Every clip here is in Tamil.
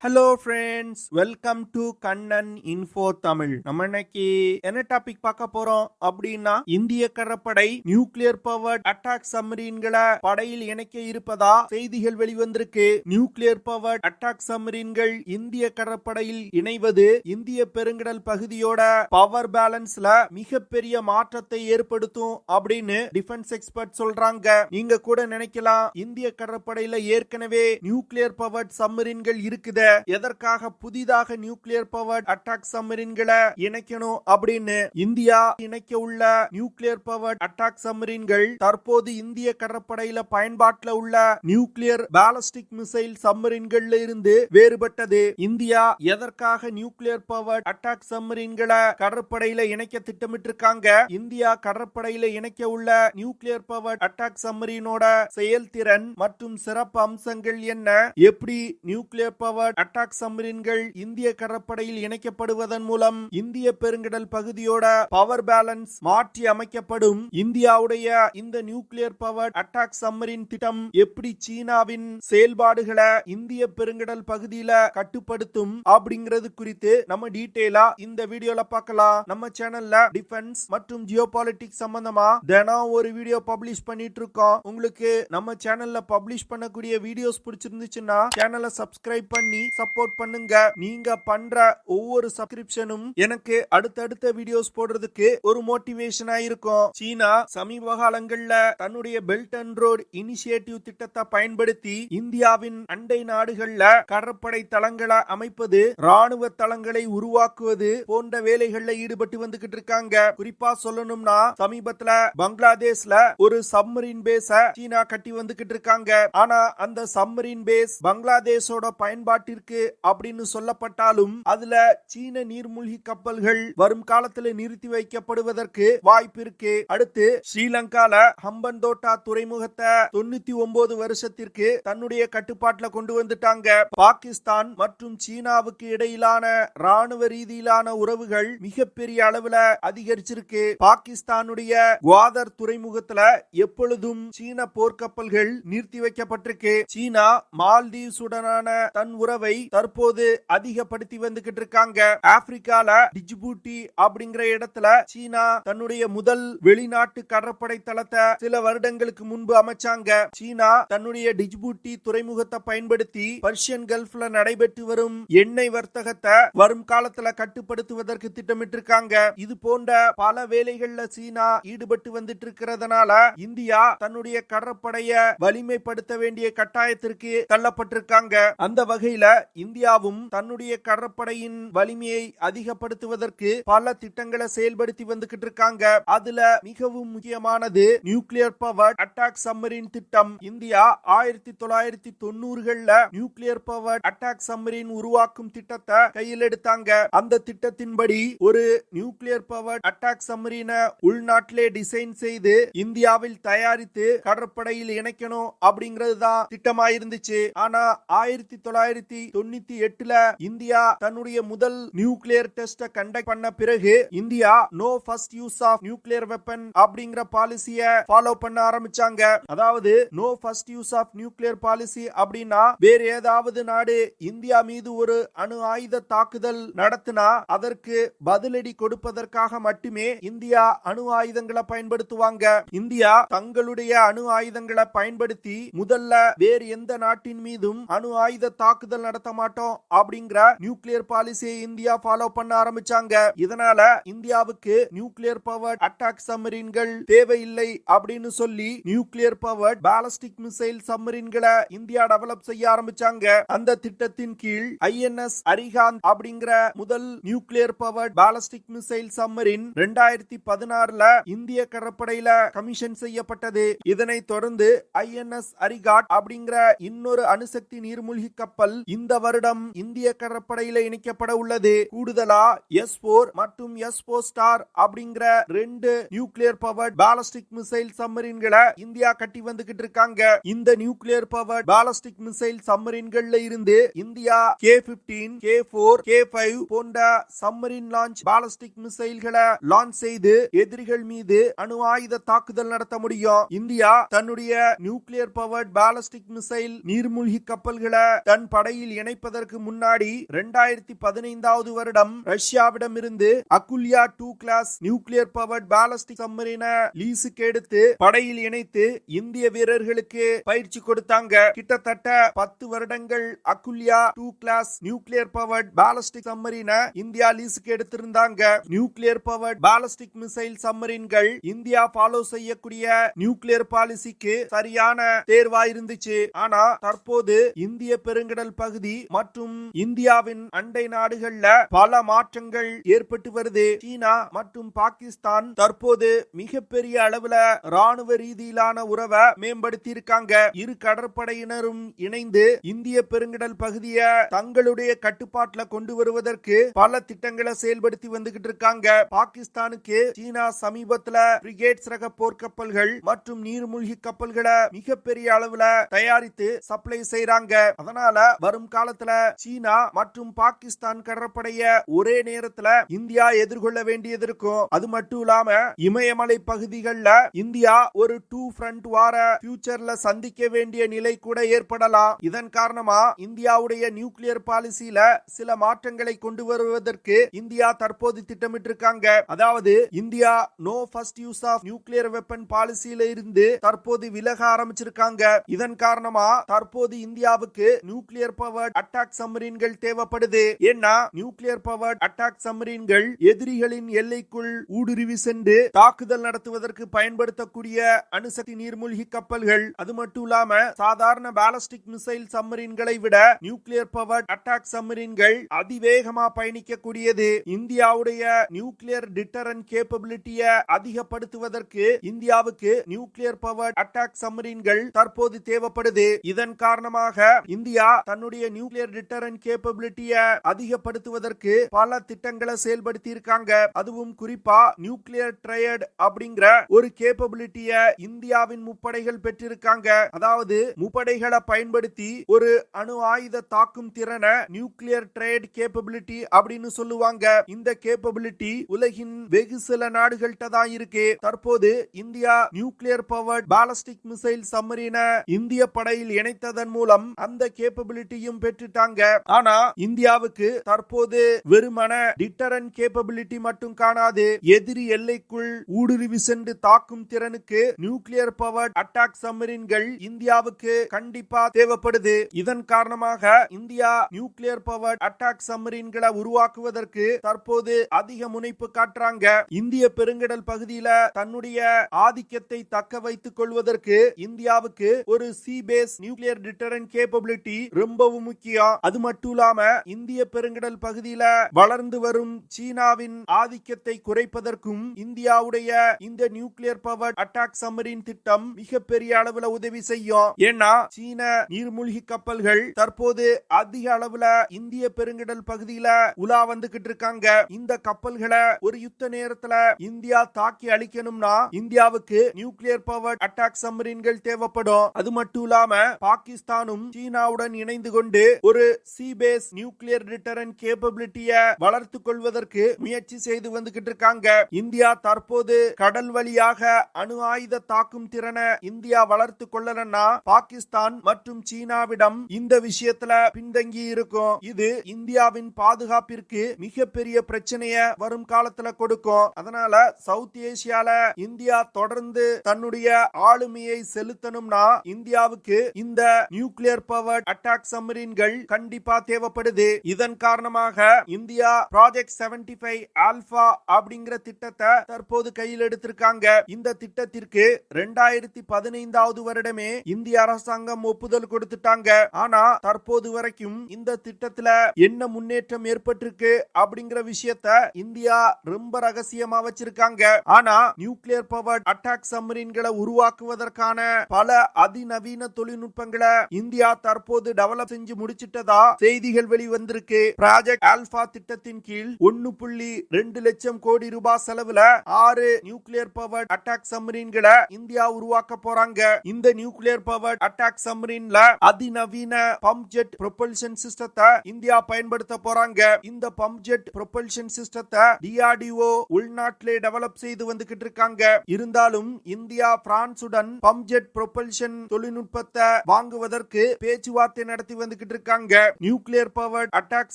Hello friends, welcome to Kannan info Tamil. நம்ம இன்னைக்கு என்ன டாபிக் பார்க்க போறோம் அப்படின்னா, இந்திய கடற்படை நியூக்ளியர் பவர் அட்டாக் சப்மரீன்களை படையில் இணைக்க இருப்பதா செய்திகள் வெளிவந்திருக்கு. நியூக்ளியர் பவர் அட்டாக் சப்மரீன்கள் இந்திய கடற்படையில் இணைவது இந்திய பெருங்கடல் பகுதியோட பவர் பேலன்ஸ்ல மிகப்பெரிய மாற்றத்தை ஏற்படுத்தும் அப்படின்னு டிஃபென்ஸ் எக்ஸ்பர்ட் சொல்றாங்க. நீங்க கூட நினைக்கலாம், இந்திய கடற்படையில ஏற்கனவே நியூக்ளியர் பவர் சப்மரீன்கள் இருக்குது, எதற்காக புதிதாக நியூக்ளியர் பவர் அட்டாக் சப்மரீன்களை இணைக்கணும் அப்படின்னு. இந்தியா இணைக்க உள்ள நியூக்ளியர் பவர் அட்டாக் சப்மரீன்கள் தற்போது இந்திய கடற்படையில பயன்பாட்டில் உள்ள நியூக்ளியர் பாலிஸ்டிக் மிசைல் சப்மரீன்கள்ல இருந்து வேறுபட்டது. இந்தியா எதற்காக நியூக்ளியர் பவர் அட்டாக் சப்மரீன்களை கடற்படையில இணைக்க திட்டமிட்டிருக்காங்க? இந்தியா கடற்படையில இணைக்க உள்ள நியூக்ளியர் பவர் அட்டாக் சப்மரீனோட செயல்திறன் மற்றும் சிறப்பு அம்சங்கள் என்ன? எப்படி நியூக்ளியர் பவர் அட்டாக் சப்மரீன்கள் இந்திய கடற்படையில் இணைக்கப்படுவதன் மூலம் இந்திய பெருங்கடல் பகுதியோட பவர் பேலன்ஸ் மாற்றி அமைக்கப்படும்? இந்தியாவுடைய இந்த நியூக்ளியர் பவர் அட்டாக் சப்மரீன் திட்டம் எப்படி சீனாவின் செயல்பாடுகளை இந்திய பெருங்கடல் பகுதியில கட்டுப்படுத்தும் அப்படிங்கிறது குறித்து நம்ம டீடைலா இந்த வீடியோல பார்க்கலாம். நம்ம சேனல்ல டிஃபென்ஸ் மற்றும் ஜியோபாலிட்டிக்ஸ் சம்பந்தமா தினம் ஒரு வீடியோ பப்ளிஷ் பண்ணிட்டு இருக்கோம். உங்களுக்கு நம்ம சேனல்ல பப்ளிஷ் பண்ணக்கூடிய வீடியோஸ் பிடிச்சிருந்துச்சுன்னா சேனலை சப்ஸ்கிரைப் பண்ணி சப்போர்ட் பண்ணுங்க. நீங்க பண்ற ஒவ்வொரு சப்ஸ்கிரிப்ஷனும் எனக்கு அடுத்தடுத்த வீடியோஸ் போடுறதுக்கு ஒரு மோட்டிவேஷனா இருக்கும். சீனா சமீப காலங்கள்ல தன்னுடைய பெல்ட் அண்ட் ரோட் இனிஷியேட்டிவ் திட்டத்தை பயன்படுத்தி இந்தியாவின் அண்டை நாடுகள்ல கடற்படை தளங்களை அமைப்பது, ராணுவ தளங்களை உருவாக்குவது போன்ற வேலைகள்ல ஈடுபட்டு வந்துகிட்டு இருக்காங்க. குறிப்பா சொல்லணும்னா, சமீபத்துல பங்களாதேஷ்ல ஒரு சப்மரீன் பேஸ சீனா கட்டி வந்துகிட்டு இருக்காங்க. ஆனா அந்த சப்மரீன் பேஸ் பங்களாதேஷோட பயன்பாட்டிற்கு அப்படின்னு சொல்லப்பட்டாலும் அதுல சீன நீர்மூழ்கி கப்பல்கள் வரும் காலத்தில் நிறுத்தி வைக்கப்படுவதற்கு வாய்ப்பு இருக்கு. அடுத்து ஸ்ரீலங்கால ஹம்பன்தோட்டா துறைமுகத்தை 99 வருஷத்திற்கு தன்னுடைய கட்டுப்பாட்டுல கொண்டு வந்துட்டாங்க. பாகிஸ்தான் மற்றும் சீனாவுக்கு இடையிலான ராணுவ ரீதியிலான உறவுகள் மிகப்பெரிய அளவுல அதிகரிச்சிருக்கு. பாகிஸ்தானுடைய குவாதர் துறைமுகத்துல எப்பொழுதும் சீன போர்க்கப்பல்கள் நிறுத்தி வைக்கப்பட்டிருக்கு. சீனா மால்தீவ்ஸுடனான தன் உறவை தற்போது அதிகப்படுத்தி வந்துகிட்டு இருக்காங்க. ஆப்பிரிக்கால டிஜிபூட்டி அப்படிங்கிற இடத்துல சீனா தன்னுடைய முதல் வெளிநாட்டு கடற்படை தளத்தை சில வருடங்களுக்கு முன்பு அமைச்சாங்க. சீனா தன்னுடைய டிஜிபூட்டி துறைமுகத்தை பயன்படுத்தி பர்ஷியன் கல்ஃப்ல நடைபெற்று வரும் எண்ணெய் வர்த்தகத்தை வரும் காலத்துல கட்டுப்படுத்துவதற்கு திட்டமிட்டிருக்காங்க. இது போன்ற பல வேலைகள்ல சீனா ஈடுபட்டு வந்துட்டு இருக்கிறதுனால இந்தியா தன்னுடைய கடற்படைய வலிமைப்படுத்த வேண்டிய கட்டாயத்திற்கு தள்ளப்பட்டிருக்காங்க. அந்த வகையில இந்தியாவும் தன்னுடைய கடற்படையின் வலிமையை அதிகப்படுத்துவதற்கு பல திட்டங்களை செயல்படுத்தி வந்துகிட்டு இருக்காங்க. அதுல மிகவும் முக்கியமானது நியூக்ளியர் பவர் அட்டாக் சப்மரீன் திட்டம். இந்தியா 1990கள்ல நியூக்ளியர் பவர் அட்டாக் சப்மரீன் உருவாக்கும் திட்டத்தை கையில் எடுத்தாங்க. அந்த திட்டத்தின்படி ஒரு நியூக்ளியர் பவர் அட்டாக் சப்மரீனை உள்நாட்டிலே டிசைன் செய்து இந்தியாவில் தயாரித்து கடற்படையில் இணைக்கணும் அப்படிங்கிறது தான் திட்டமா இருந்துச்சு. ஆனா 1998ல இந்தியா தன்னுடைய முதல் நியூக்ளியர் டெஸ்ட் கண்டக்ட் பண்ண பிறகு India no first use of nuclear weapon அப்படிங்கிற பாலிசியை ஃபாலோ பண்ண ஆரம்பிச்சாங்க. அதாவது no first use of nuclear policy அப்படின்னா, வேற ஏதாவது நாடு இந்தியா மீது ஒரு அணு ஆயுத தாக்குதல் நடத்தினா அதற்கு பதிலடி கொடுப்பதற்காக மட்டுமே இந்தியா அணு ஆயுதங்களை பயன்படுத்துவாங்க. இந்தியா தங்களுடைய அணு ஆயுதங்களை பயன்படுத்தி முதல்ல வேறு எந்த நாட்டின் மீதும் அணு ஆயுத தாக்குதல் நடத்த மாட்டோம் அப்படிங்கிற நியூக்ளியர் பாலிசியை இந்தியா ஃபாலோ பண்ண ஆரம்பிச்சாங்க. இதனால இந்தியாவுக்கு நியூக்ளியர் பவர் அட்டாக் சப்மரீன்கள் தேவையில்லை அப்படின்னு சொல்லி நியூக்ளியர் பவர் பாலிஸ்டிக் மிசைல் சப்மரீன்களை இந்தியா டெவலப் செய்ய ஆரம்பிச்சாங்க. அந்த திட்டத்தின் கீழ் ஐஎன்எஸ் அரிகாந்த் அப்படிங்கிற முதல் nuclear power ballistic missile submarine 2016ல இந்திய கடற்படையில கமிஷன் செய்யப்பட்டது. இதனைத் தொடர்ந்து ஐஎன்எஸ் அரிகாட் அப்படிங்கிற இன்னொரு அணுசக்தி நீர்மூழ்கி கப்பல் இந்த வருடம் இந்திய கடற்படையில இணைக்கப்பட உள்ளது. கூடுதலா S4 மற்றும் S4 ஸ்டார் அப்படிங்கிற 2 நியூக்ளியர் பவர் பாலிஸ்டிக் மிசைல் சப்மரீன்களை இந்தியா கட்டி வந்துகிட்டு இருக்காங்க. இந்த நியூக்ளியர் பவர் பாலிஸ்டிக் மிசைல் சப்மரீன்கள்ல இருந்து இந்தியா K-15, K-4, K-5 போன்ற சப்மரீன் லான்ச் பாலிஸ்டிக் மிசைல்களை லான்ச் செய்து எதிரிகள் மீது அணு ஆயுத தாக்குதல் நடத்த முடியும். இந்தியா தன்னுடைய நியூக்ளியர் பவர் பாலிஸ்டிக் மிசைல் நீர்மூழ்கி கப்பல்களை தன் படையில் இணைப்பதற்கு முன்னாடி 2015 வருடம் ரஷ்யாவிடம் இருந்து அகுல்யா 2 கிளாஸ் நியூக்ளியர் பவர்ட் பாலிஸ்டிக் சப்மரீனை லீஸுக்கு எடுத்து படையில் இணைத்து இந்திய வீரர்களுக்கு பயிற்சி கொடுத்தாங்க. கிட்டத்தட்ட 10 வருடங்கள் Akula 2 class nuclear powered ballistic சப்மரீனை இந்தியா லீஸுக்கு எடுத்திருந்தாங்க. நியூக்ளியர் பவர்ட் பாலிஸ்டிக் மிசைல் சப்மரீன்கள் இந்தியா ஃபாலோ செய்யக்கூடிய நியூக்ளியர் பாலிசிக்கு சரியான தேர்வா இருந்துச்சு. ஆனா தற்போது இந்திய பெருங்கடல் பகுதி மற்றும் இந்தியாவின் அண்டை நாடுகள்ல பல மாற்றங்கள் ஏற்பட்டு வருது. சீனா மற்றும் பாகிஸ்தான் தற்போது மிகப்பெரிய அளவுல ராணுவ ரீதியிலான உறவை மேம்படுத்தி இருக்காங்க. இரு கடற்படையினரும் இணைந்து இந்திய பெருங்கடல் பகுதியை தங்களுடைய கட்டுப்பாட்டுல கொண்டு வருவதற்கு பல திட்டங்களை செயல்படுத்தி வந்துகிட்டு இருக்காங்க. பாகிஸ்தானுக்கு சீனா சமீபத்துல பிரிகேட்ஸ் ரக போர்க்கப்பல்கள் மற்றும் நீர்மூழ்கி கப்பல்களை மிகப்பெரிய அளவுல தயாரித்து சப்ளை செய்யறாங்க. அதனால வரும் காலத்துல சீனா மற்றும் பாகிஸ்தான் கடற்படைய ஒரே நேரத்துல இந்தியா எதிர்கொள்ள வேண்டியது இருக்கும். அது மட்டும் இல்லாம இமயமலை பகுதிகளில் இந்தியா ஒரு 2 ஃப்ரண்ட் வார ஃபியூச்சர்ல சந்திக்க வேண்டிய நிலை கூட ஏற்படலாம். இதன் காரணமா இந்தியாவுடைய நியூக்ளியர் பாலிசியில சில மாற்றங்களை கொண்டு வருவதற்கு இந்தியா தற்போது திட்டமிட்டு இருக்காங்க. அதாவது India no first use of nuclear weapon பாலிசியில இருந்து தற்போது விலக ஆரம்பிச்சிருக்காங்க. இதன் காரணமா தற்போது இந்தியாவுக்கு நியூக்ளியர் பவர்ட் அட்டாக் சப்மரீன்கள் தேவைப்படுது. ஏன்னா நியூக்ளியர் பவர்ட் அட்டாக் சப்மரீன்கள் எதிரிகளின் எல்லைக்குள் ஊடுருவி சென்று தாக்குதல் நடத்துவதற்கு பயன்படுத்தக்கூடிய அணுசக்தி நீர்மூழ்கி கப்பல்கள். அது மட்டும் இல்லாம சாதாரண பாலிஸ்டிக் மிசைல் சப்மரீன்களை விட நியூக்ளியர் பவர்ட் அட்டாக் சப்மரீன்கள் அதிவேகமா பயணிக்கக்கூடியது. இந்தியாவுடைய நியூக்ளியர் டிட்டரன்ட் கேப்பபிலிட்டியை அதிகப்படுத்துவதற்கு இந்தியாவுக்கு நியூக்ளியர் பவர்ட் அட்டாக் சப்மரீன்கள் தற்போது தேவைப்படுது. இதன் காரணமாக இந்தியா தன்னுடைய நியூக்ளியர் டிட்டரன்ட் கேப்பபிலிட்டியை அதிகப்படுத்துவதற்கு பல திட்டங்களை செயல்படுத்தி இருக்காங்க. அதுவும் குறிப்பா நியூக்ளியர் ட்ரையட் அப்படிங்கிற ஒரு கேப்பபிலிட்டியை இந்தியாவின் முப்படைகள் பெற்றிருக்காங்க. அதாவது முப்படைகளை பயன்படுத்தி ஒரு அணு ஆயுத தாக்கும் திறனை நியூக்ளியர் ட்ரையட் கேப்பபிலிட்டி அப்படின்னு சொல்லுவாங்க. இந்த கேப்பபிலிட்டி உலகின் வெகு சில நாடுகள்கிட்ட தான் இருக்கு. தற்போது India nuclear powered ballistic missile சப்மரீனை இந்திய படையில் இணைத்ததன் மூலம் அந்த கேப்பபிலிட்டியும் பெற்றுட்டாங்க. ஆனா இந்தியாவுக்கு தற்போது வெறுமன டிட்டரன்ட் கேப்பபிலிட்டி மட்டும் காணாது. எதிரி எல்லைக்குள் ஊடுருவி சென்று தாக்கும் திறனுக்கு நியூக்ளியர் பவர்ட் அட்டாக் சப்மரீன்கள் இந்தியாவுக்கு கண்டிப்பா தேவைப்படுது. இதன் காரணமாக இந்தியா நியூக்ளியர் பவர்ட் அட்டாக் சப்மரீன்களை உருவாக்குவதற்கு தற்போது அதிக முனைப்பு காட்டுறாங்க. இந்திய பெருங்கடல் பகுதியில தன்னுடைய ஆதிக்கத்தை தக்க வைத்துக் கொள்வதற்கு இந்தியாவுக்கு ஒரு சி பேஸ் நியூக்ளியர் டிட்டரன்ட் கேப்பபிலிட்டி ரொம்பவும் முக்கியம். அது மட்டும் இல்லாம இந்திய பெருங்கடல் பகுதியில வளர்ந்து வரும் சீனாவின் ஆதிக்கத்தை குறைப்பதற்கும் இந்தியாவுடைய இந்த நியூக்ளியர் பவர்ட் அட்டாக் சப்மரீன் திட்டம் மிகப்பெரிய அளவுல உதவி செய்யும். ஏன்னா சீன நீர்மூழ்கி கப்பல்கள் தற்போது அதிக அளவுல இந்திய பெருங்கடல் பகுதியில உலா வந்துகிட்டு இருக்காங்க. இந்த கப்பல்களை ஒரு யுத்த நேரத்துல இந்தியா தாக்கி அழிக்கணும்னா இந்தியாவுக்கு நியூக்ளியர் பவர்ட் அட்டாக் சப்மரீன்கள் தேவைப்படும். அது மட்டும் இல்லாம பாகிஸ்தானும் சீனாவுடன் இணைந்து கொண்டு ஒரு சி பேஸ் நியூக்ளியர் டிட்டரன்ட் கேப்பபிலிட்டியை வளர்த்துக் கொள்வதற்கு முயற்சி செய்து வந்துகிட்டு இருக்காங்க. இந்தியா தற்போது கடல் வழியாக அணு ஆயுத தாக்கும் திறனை இந்தியா வளர்த்து கொள்ளலன்னா பாகிஸ்தான் மற்றும் சீனாவிடம் இந்த விஷயத்துல பின்தங்கி இருக்கும். இது இந்தியாவின் பாதுகாப்பிற்கு மிகப்பெரிய பிரச்சனையை வரும் காலத்துல கொடுக்கும். அதனால சவுத் ஏசியால இந்தியா தொடர்ந்து தன்னுடைய ஆளுமையை செலுத்தணும்னா இந்தியாவுக்கு இந்த நியூக்ளியர் பவர்ட் அட்டாக் சப்மரீன்கள் கண்டிப்பா தேவைப்படுது. இதன் காரணமாக இந்தியா ப்ராஜெக்ட் 75 ஆல்பா அப்படிங்கிற திட்டத்தை தற்போது கையில் எடுத்திருக்காங்க. இந்த திட்டத்திற்கு 2015 வருடமே இந்திய அரசாங்கம் ஒப்புதல் கொடுத்துட்டாங்க. ஆனா தற்போது வரைக்கும் இந்த திட்டத்துல என்ன முன்னேற்றம் ஏற்பட்டிருக்கு அப்படிங்கிற விஷயத்த இந்தியா ரொம்ப ரகசியமா வச்சிருக்காங்க. ஆனா நியூக்ளியர் பவர்ட் அட்டாக் சப்மரீன்களை உருவாக்குவதற்கான பல அதிநவீன தொழில்நுட்பங்களை இந்தியா தற்போது டெவலப் செஞ்சு முடிச்சிட்டதா செய்திகள் வெளிவந்திருக்கு. ப்ராஜெக்ட் ஆல்பா திட்டத்தின் கீழ் 1.2 லட்சம் கோடி ரூபாய் செலவுல 6 நியூக்ளியர் பவர்ட் அட்டாக் சப்மரீன்களை இந்தியா உருவாக்க போறாங்க. இந்த நியூக்ளியர் பவர்ட் அட்டாக் சப்மரீன்ல அதிநவீன பம்ப் ஜெட் ப்ரொபல்ஷன் சிஸ்டத்தை இந்தியா பயன்படுத்த போறாங்க. இந்த பம்ப் ஜெட் ப்ரொபல்ஷன் சிஸ்டத்தை டிஆர்டிஓ உள்நாட்டிலே டெவலப் செய்து வந்துகிட்டு இருக்காங்க. இருந்தாலும் இந்தியா பிரான்சுடன் பம்ப் ஜெட் ப்ரொபல்ஷன் தொழில்நுட்பத்தை வாங்குவதற்கு பேச்சுவார்த்தை நடத்தி வந்துகிட்டு எடுத்துக்கிட்டு இருக்காங்க. நியூக்ளியர் பவர் அட்டாக்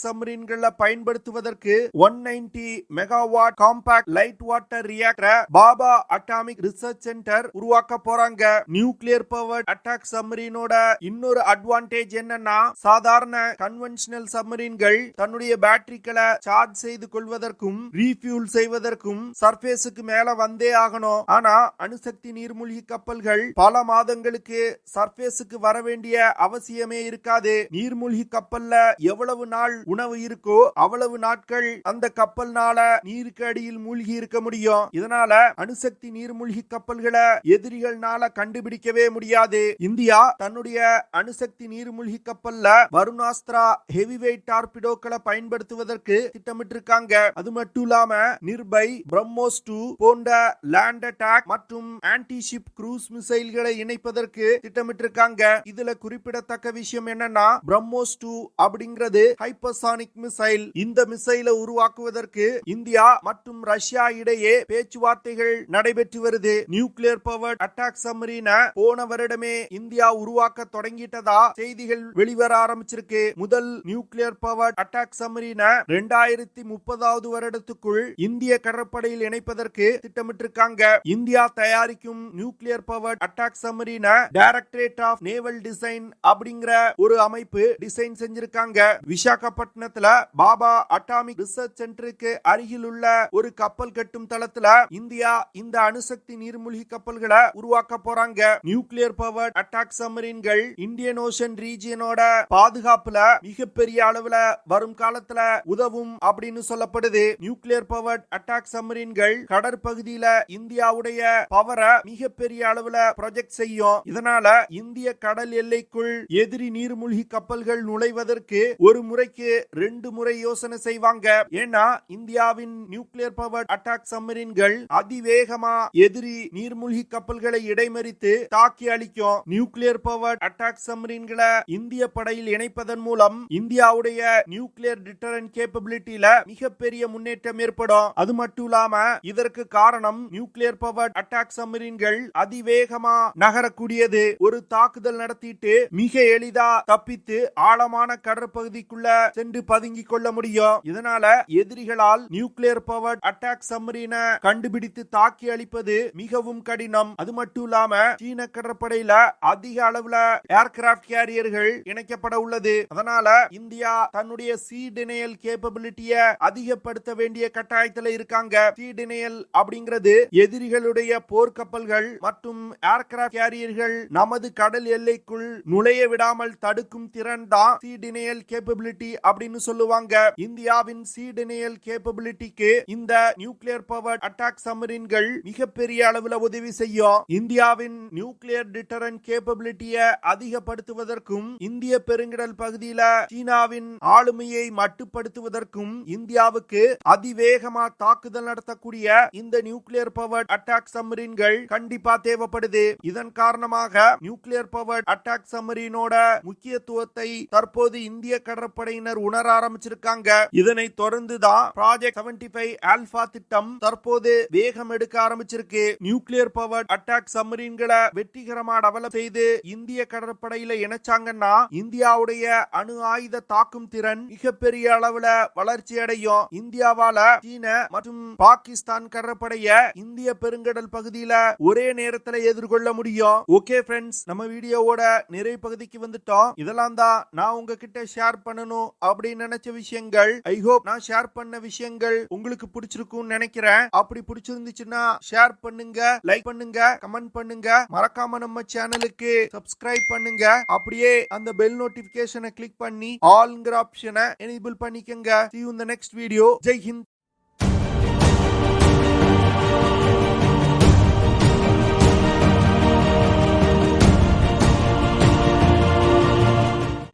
சப்மரீன்களை பயன்படுத்துவதற்கு 190 megawatt compact light water reactor Baba atomic research centre உருவாக்க போறாங்க. நியூக்ளியர் பவர் அட்டாக் சப்மரீனோட இன்னொரு அட்வான்டேஜ் என்னன்னா, சாதாரண கன்வென்ஷனல் சப்மரீன்கள் தன்னுடைய பேட்டரிகளை சார்ஜ் செய்து கொள்வதற்கும் ரீஃபியூல் செய்வதற்கும் சர்ஃபேஸுக்கு மேல வந்தே ஆகணும். ஆனா அணுசக்தி நீர்மூழ்கி கப்பல்கள் பல மாதங்களுக்கு சர்ஃபேஸுக்கு வர வேண்டிய அவசியமே இருக்காது. நீர்மூழ்கி கப்பல்ல எவ்வளவு நாள் உணவு இருக்கோ அவ்வளவு நாட்கள் அந்த கப்பல்னால நீருக்கு அடியில் மூழ்கி இருக்க முடியும். இதனால அணுசக்தி நீர்மூழ்கி கப்பல்களை எதிரிகள்னால கண்டுபிடிக்கவே முடியாது. இந்தியா தன்னுடைய அணுசக்தி நீர்மூழ்கி கப்பல்ல வருணாஸ்திரா ஹெவி வெயிட் டார்பிடோக்களை பயன்படுத்துவதற்கு திட்டமிட்டிருக்காங்க. அது மட்டும் இல்லாம நிர்பை, பிரம்மோஸ் 2 போன்ற லேண்ட் அட்டாக் மற்றும் ஆன்டி ஷிப் க்ரூஸ் மிசைல்களை இணைப்பதற்கு திட்டமிட்டிருக்காங்க. இதுல குறிப்பிடத்தக்க விஷயம் என்னன்னா, பிரம்மோஸ் 2 அப்படிங்கிறது ஹைப்பர்சானிக் மிசைல். இந்த மிசைலை உருவாக்குவதற்கு இந்தியா மற்றும் ரஷ்யா இடையே பேச்சுவார்த்தைகள் நடைபெற்று வருது. நியூக்ளியர் பவர் அட்டாக் சப்மரீன போன வருடமே இந்தியா உருவாக்க தொடங்கிட்டதா செய்திகள் வெளிவர ஆரம்பிச்சிருக்கு. முதல் நியூக்ளியர் பவர் அட்டாக் சப்மரீன 2030வது வருடத்துக்குள் இந்திய கடற்படையில் இணைப்பதற்கு திட்டமிட்டிருக்காங்க. இந்தியா தயாரிக்கும் nuclear power attack submarine directorate of naval design அப்படிங்கிற ஒரு அமைப்பு டிசைன் செஞ்சிருக்காங்க. விசாகப்பட்டினத்துல பாபா அட்டாமிக் ரிசர்ச் சென்டருக்கு அருகில் உள்ள ஒரு கப்பல் கட்டும் தளத்துல இந்தியா இந்த அணுசக்தி நீர்மூழ்கி கப்பல்களை உருவாக்க போறாங்க. நியூக்ளியர் பவர் அட்டாக் சப்மரீன்கள் இந்தியன் ஓஷன் ரீஜியனோட பாதுகாப்புல மிகப்பெரிய அளவுல வரும் காலத்துல உதவும் அப்படின்னு சொல்லப்படுது. நியூக்ளியர் பவர் அட்டாக் சப்மரீன்கள் கடற்பகுதியில இந்தியாவுடைய பவரை மிகப்பெரிய அளவுல ப்ரொஜெக்ட் செய்யும். இதனால இந்திய கடல் எல்லைக்குள் எதிரி நீர்மூழ்கி கப்பல்கள் நுழைவதற்கு ஒரு முறைக்கு 2 முறை யோசனை செய்வாங்க. ஏன்னா இந்தியாவின் நியூக்ளியர் பவர் அட்டாக் சப்மரீன்கள் அதிவேகமா எதிரி நீர்மூழ்கி கப்பல்களை இடைமறித்து தாக்கி அளிக்கும். நியூக்ளியர் பவர் அட்டாக் சப்மரீன்களை இந்திய படையில் இணைப்பதன் மூலம் இந்தியாவுடைய நியூக்ளியர் டிட்டரன்ட் கேப்பபிலிட்டியில மிகப்பெரிய முன்னேற்றம் ஏற்படும். அது மட்டும் இல்லாம இதற்கு காரணம் நியூக்ளியர் பவர் அட்டாக் சப்மரீன்கள் அதிவேகமா நகரக்கூடியது. ஒரு தாக்குதல் நடத்திட்டு மிக எளிதா தப்பித்து ஆழமான கடற்பகுதிக்குள்ள சென்று பதுங்கிக் கொள்ள முடியும். இதனால எதிரிகளால் நியூக்ளியர் பவர் அட்டாக் சப்மரீனை கண்டுபிடித்து தாக்கி அளிப்பது மிகவும் கடினம். அது மட்டும் இல்லாம சீன கடற்படையில அதிக அளவுல ஏர்கிராப்ட் கேரியர்கள் இணைக்கப்பட உள்ளது. அதனால இந்தியா தன்னுடைய சீ டினையல் கேப்பபிலிட்டிய அதிகப்படுத்த வேண்டிய கட்டாயத்துல இருக்காங்க. சீ டினையல் அப்படிங்கிறது எதிரிகளுடைய போர்க்கப்பல்கள் மற்றும் ஏர்கிராப்ட் கேரியர்கள் நமது கடல் எல்லைக்குள் நுழைய விடாமல் தடுக்கும் திறன் தான் சீ டினையல் கேப்பபிலிட்டி அப்படின்னு சொல்லுவாங்க. இந்தியாவின் சீ டினையல் கேப்பபிலிட்டிக்கு இந்த நியூக்ளியர் பவர் அட்டாக் சப்மரீன்கள் மிகப்பெரிய அளவுல உதவி செய்யும். இந்தியாவின் நியூக்ளியர் டிட்டரன்ட் கேப்பபிலிட்டிய அதிகப்படுத்துவதற்கும் இந்திய பெருங்கடல் பகுதியில சீனாவின் ஆளுமையை மட்டுப்படுத்துவதற்கும் இந்தியாவுக்கு அதிவேகமா தாக்குதல் நடத்தக்கூடிய இந்த நியூக்ளியர் பவர் அட்டாக் சப்மரீன்கள் கண்டிப்பா தேவைப்படுது. இதன் காரணமாக நியூக்ளியர் பவர் அட்டாக் சப்மரீனோட முக்கியத்துவத்தை தற்போது இந்திய கடற்படையினர் உணர ஆரம்பிச்சிருக்காங்க. இதனை தொடர்ந்துதான் ப்ராஜெக்ட் 75 ஆல்பா திட்டம் தற்போது வேகம் எடுக்க ஆரம்பிச்சிருக்கு. நியூக்ளியர் பவர் அட்டாக் சப்மரீன்களை வெற்றிகரமா டெவலப் செய்து இந்திய கடற்படையில இணைச்சாங்கன்னா இந்தியாவுடைய அணு ஆயுத தாக்கும் திறன் மிகப்பெரிய அளவுல வளர்ச்சி அடையும். இந்தியாவால சீன மற்றும் பாகிஸ்தான் கடற்படைய இந்திய பெருங்கடல் பகுதியில ஒரே நேரத்துல எதிர்கொள்ள முடியும். ஓகே ஃப்ரெண்ட்ஸ், நம்ம வீடியோவோட நிறைய பகுதிக்கு வந்துட்டோம். இதெல்லாம் தான் நான் உங்ககிட்ட ஷேர் பண்ணணும் அப்படின்னு நினைச்ச விஷயங்கள். ஐ ஹோப் நான் ஷேர் பண்ண விஷயங்கள் உங்களுக்கு பிடிச்சிருக்கும்னு நினைக்கிறேன். அப்படி பிடிச்சிருந்துச்சுன்னா ஷேர் பண்ணுங்க, லைக் பண்ணுங்க, கமெண்ட் பண்ணுங்க. மறக்காம நம்ம சேனலுக்கு சப்ஸ்கிரைப் பண்ணுங்க. அப்படியே அந்த பெல் நோட்டிபிகேஷனை கிளிக் பண்ணி ஆல்ங்கிற ஆப்ஷனை எனேபிள் பண்ணிக்கங்க. See you in the next video. Jai Hind.